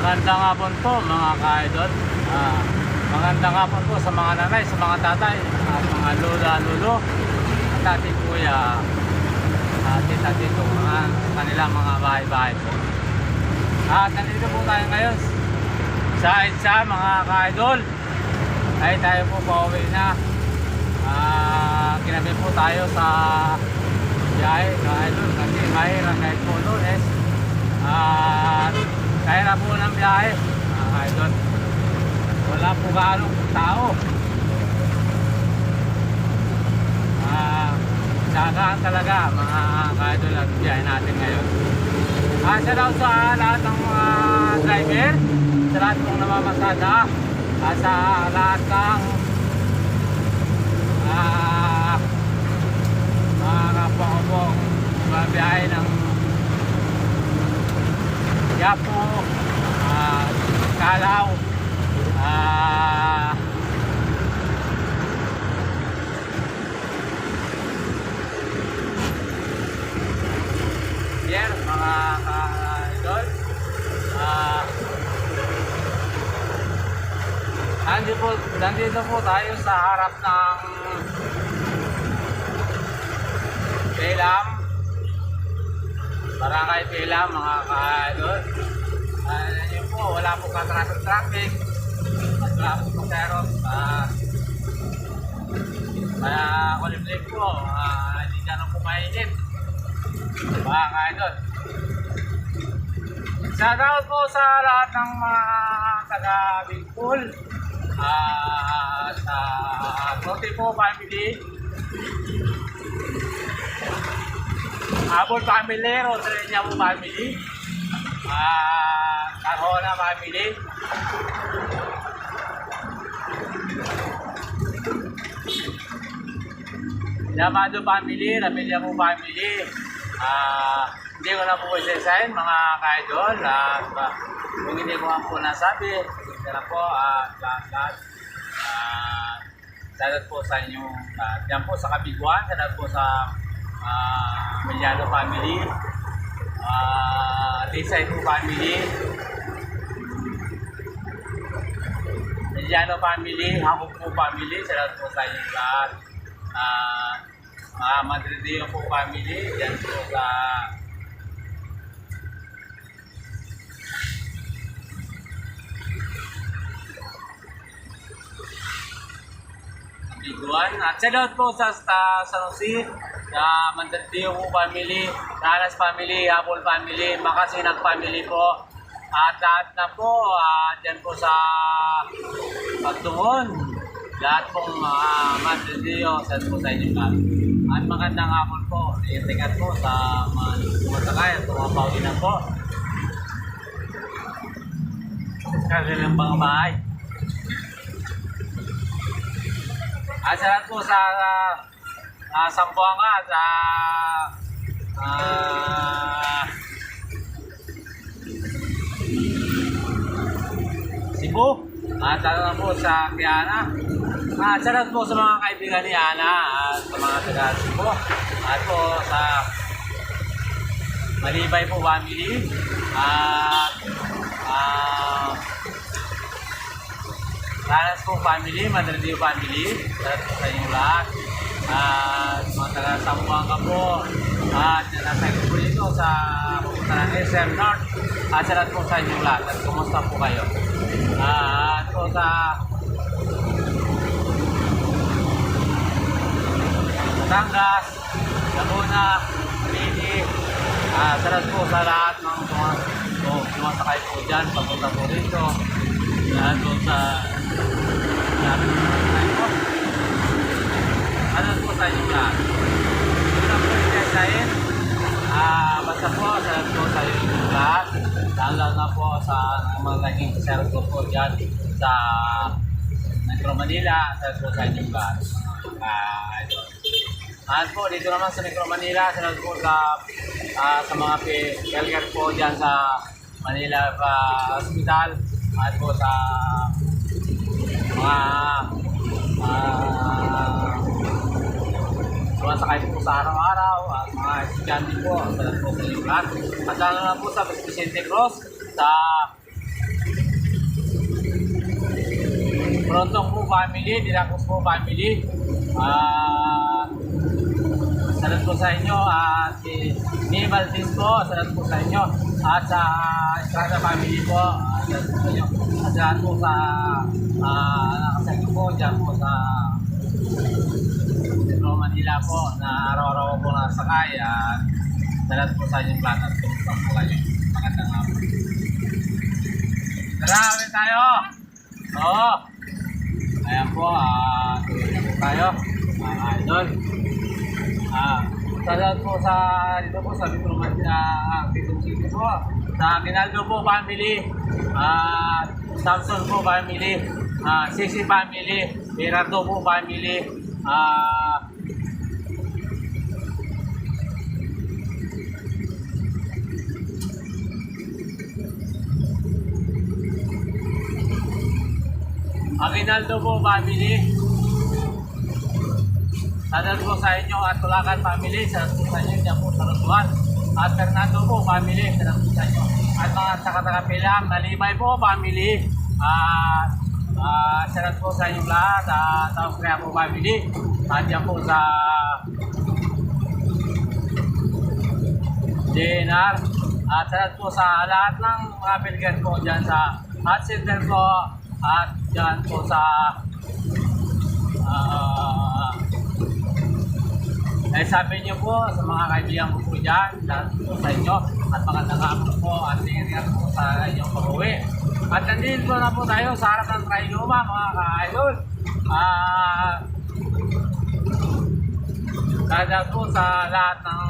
Magandang hapon po mga ka-idol. Magandang hapon po sa mga nanay, sa mga tatay, at mga lola, lolo, at ating kuya, tita, tito, mga kanilang mga bahay-bahay po. At nandito po tayo ngayon sa EDSA mga ka-idol. Ay tayo po pauwi na. Kinabi po tayo sa biyahe ka-idol kasi mahirap kahit po Lunes. Kaya na po ng biyahe mga ka-idol. Wala po gano'ng tao. Tsagaan talaga mga ka-idol at biyahe natin ngayon. Shout out sa lahat ng mga driver, sa lahat ng namamasada, sa lahat ng mga kapwa ko pong biyahe ng Yapo, Kalaw, here mga ka-idol. Nandito po tayo sa harap ng Pelam, Barangay Pelam mga ka-idol. Yun po, wala po ka-traffic at wala po paseros. Kaya kulimlim po, hindi gano'n po mainit mga ka-idol. Shout out po sa lahat ng mga taga-Bigpool, sa Trotipo family, Abol family, Rotreña po family, Carhona family, Yamado family, Ramilya po family. Hindi ko na po isa-isahin mga ka-idol. Kung hindi ko po nasabi, hindi na po lahat. Salat po sa inyo. Diyan po sa Kabiguan, salat po sa Milyano family, Lisay po family, Milyano family, Hakog po family, salat po sa inyo lahat. Madrideo po family, diyan po sa Biguan. At shoutout po sa San Jose, sa Mandardeo po family, Ranas family, Apple family, Makasinag family po. At lahat na po, dyan po sa Pagtungon. Lahat pong Mandardeo, sa po sa inyo lahat. At magandang hapon po. Ingat po sa mga sumasakay at tumapawin na po. Kasi lang mga bahay. At sa lahat po sa Sambuanga, sa Cebu, at ano po sa Kiana. At sa lahat po sa mga kaibigan ni Ana at sa mga taga Cebu. At po sa Malibay po family. Ranas po family, Madrideo family, salat po sa inyo lahat. Mga taga-Sambuanga po, at nasa po dito sa pupunta ng SM North. Salat po sa inyo lahat. At kumusta po kayo? At po sa Batangas, Laguna, Pili, salat po sa lahat ng sumasakay po dyan, papunta po dito. Lahat po sa ano po sa inyo lahat. Ito po yung kasayin. Basta po sa inyo lahat. Lalo na po sa mga naging servo po dyan sa Metro Manila. Salat po sa inyo lahat. At po dito naman sa Metro Manila, salat po sa mga healthcare po dyan sa Manila Hospital. At po sa mga sumasakay po sa araw-araw at mga estudyante po, salat po sa inyo lahat. At lalo na po sa Vicente Cross, sa Prontong po family, Dilacos po family. Salat po sa inyo at si Ni Valdez po, salat po sa inyo at sa Estrada family po, salat po sa inyo at salat po sa nakasagyo po dyan po sa Metro Manila po na araw-araw po nakasakay at salat po sa inyong lahat at kumusta po kayo. Magandang hapon. Tara, ulit tayo! Oo! Ayan po, tuloy na po tayo mga idol. Salat po sa dito po sa Metro Manila, Quezon City po, sa Minaldo po family, Samson po family, Sisi family, Gerardo po family, Aguinaldo po family. Salat po sa inyo at Tulakan family, salat po sa inyo dyan po sa Rotuan. At Fernando po family, salat po sa inyo. At mga Sakatakapilang, Nalimay po family. Salat po sa inyong lahat. Taos Kaya po family. At dyan po sa DNR. At salat po sa lahat ng mga Pilgrim po dyan sa Hot Center po. At dyan po sa sabi niyo po sa mga kaibigan ko po dyan, lahat po sa inyo at magandang hapon po at ingat po sa inyong pag-uwi. At nandito na po tayo sa harap ng Trinoma mga ka-idol. Kaya po sa lahat ng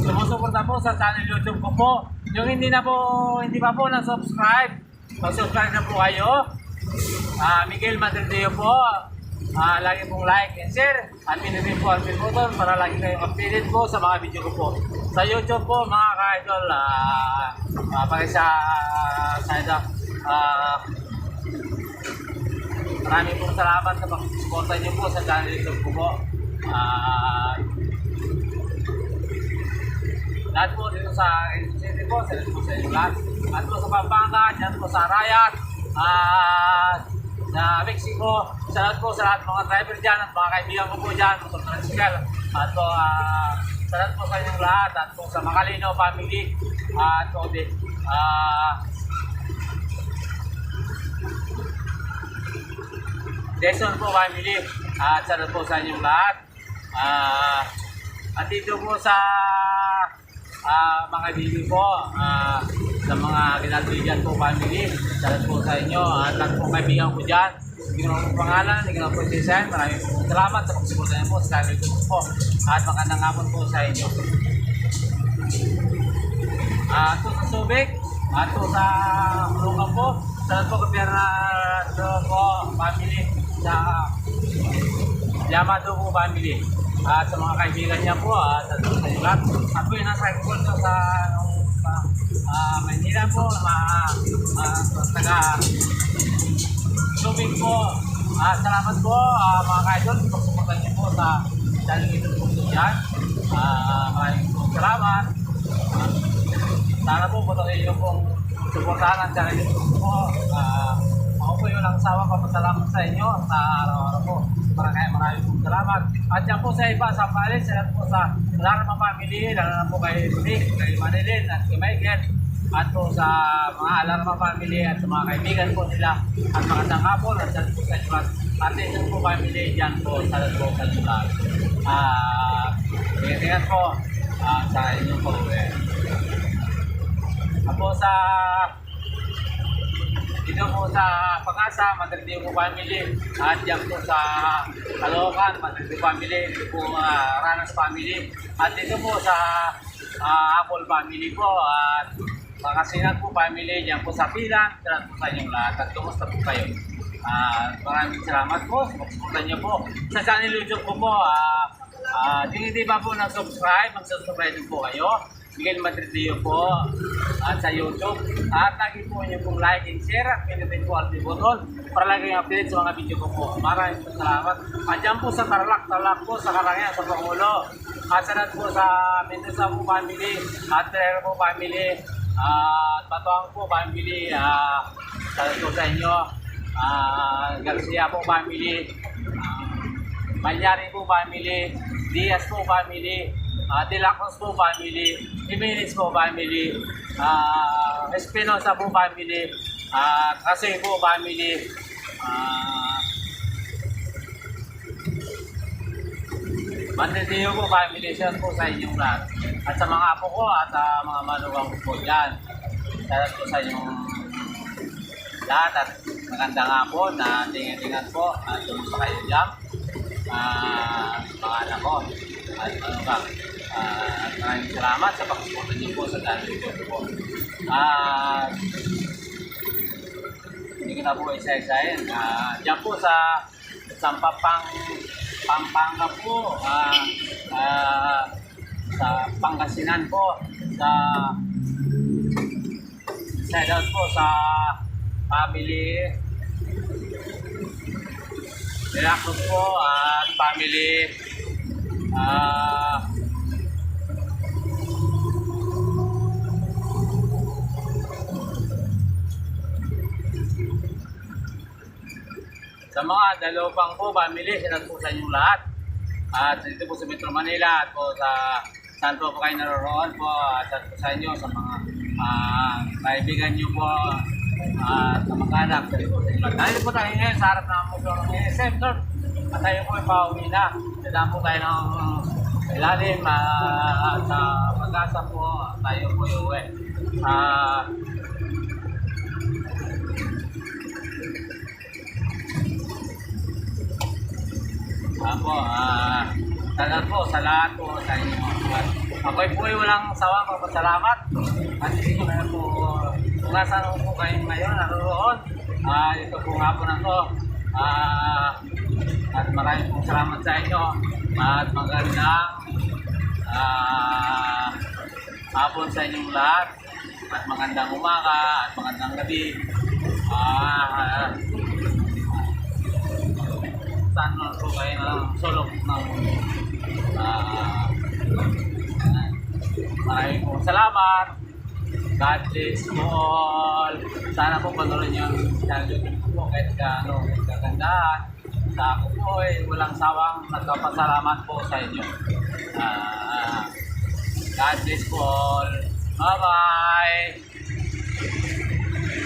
sumusuporta po sa channel YouTube ko po. Yung hindi pa po na-subscribe, mag-subscribe na po kayo. Miguel Madrideo po. Lagi pong like and share at pinutin po ang bell button para lagi kayong updated po sa mga video ko po. Sa YouTube po mga ka-idol, maraming pong salamat sa pag-suporta niyo po sa channel YouTube ko po. Lahat po dito sa City po, sa inyo lahat. At po sa Pampanga, dyan po sa Rayat, sa Mexico, salamat po sa lahat mga driver dyan at mga kaibigan ko po dyan, motor tricycle. At po, salamat po sa inyong lahat at po sa Macalino family at po din. Deson po family at salamat po sa inyong lahat. At dito po sa mga bibi po, sa mga ginalbigan po family, salamat po sa inyo at lahat po kaibigan ko dyan. Hindi ko na po pangalan, hindi ko na po design. Maraming po salamat sa pagsuporta niyo po sa channel ko po at magandang hapon po sa inyo. At po sa Subic, at po sa Kulungan po, salamat po kay Fernando po family, sa Yamado po family. At sa mga kaibigan niya po, sa lahat. At po yung nasa po sa Manila po, taga Subic po. Salamat po mga kaidol, pagsuportan niyo po sa channel ito po dyan. Maraming po salamat. Sana po patuloy niyo pong suportahan ang channel ito po. Ako po yung lang sawa papasalamat sa inyo sa araw-araw po. Maraming po salamat. At yan po sa iba, sa Palis, salamat po sa Larma family, lalo na po kay Nick, kay Manilin, at kay Michael. At po sa mga Alarma family at sa mga kaibigan po nila. At magandang hapon at salamat po sa inyo. At ito po family, dyan po, salamat po sa inyo. Ingat po sa inyong pag-uwi. At po sa dito po sa Pag-asa, Madrideo po family. At dyan po sa Caloocan, Madrideo family. Dito po Ranas family. At dito po sa Apple family po. At Pangasinan po family. Dyan po sa Pilan. Salamat po sa inyong lahat. At kumusta po kayo? Maraming salamat po. Supportan niyo po sa channel YouTube ko po. Hindi pa po nag-subscribe, mag-subscribe din po kayo. Miguel Madrideo po at sa YouTube. At lagi po niyo pong like and share at pinutin po ang button para lagi yung update sa mga video ko po. Maraming salamat. At dyan po sa Tarlac po, sa Karangyaan, sa Pangulo. At sa po sa Mendoza po family, at Terrero po family, at Batuang po family. Salamat po sa inyo. Garcia po family, Malyari po family, Diaz po family, De La Cruz po family, Jimenez po family, Espinosa po family, Kasi po family, Mandidio po family, share po sa inyong lahat. At sa mga apo ko at mga manugang ko po dyan, share po sa inyong lahat at magandang hapon na tingin-tingan po at tumusta kayo dyan. Mga anak ko at manugang. At maraming salamat sa pagsuporta niyo po sa dati ko po. Hindi ko na po isa-isahin. Diyan po sa Pampanga po, sa Pangasinan po, shout po sa family De La Cruz po at family sa mga dalawang po family, shout po sa inyong lahat. At dito po sa Metro Manila at po sa saan po kayo naroon po at po sa inyo sa mga kaibigan nyo po at sa mga anak. Dahil po tayo ngayon sa harap ng mundo ng ASM, sir. At tayo po ay pauwi na. Dadaan po tayo ng ilalim at sa pag-asa po tayo po yung uwi. Salamat po sa lahat po sa inyo. Ako'y po ay walang sawang magpasalamat. At hindi ko na po, kung nasaan po kayo ngayon, naroon. Ito po nga po na to. At maraming pong salamat sa inyo. At magandang hapon sa inyong lahat. At magandang umaga at magandang gabi. Saan na po kayo ng sulok ng maraming pong salamat. God bless you all. Sana po panorin yung channel po kahit kagandahan. Sa ako po ay walang sawang nagpapasalamat po sa inyo. God bless you all. Bye bye.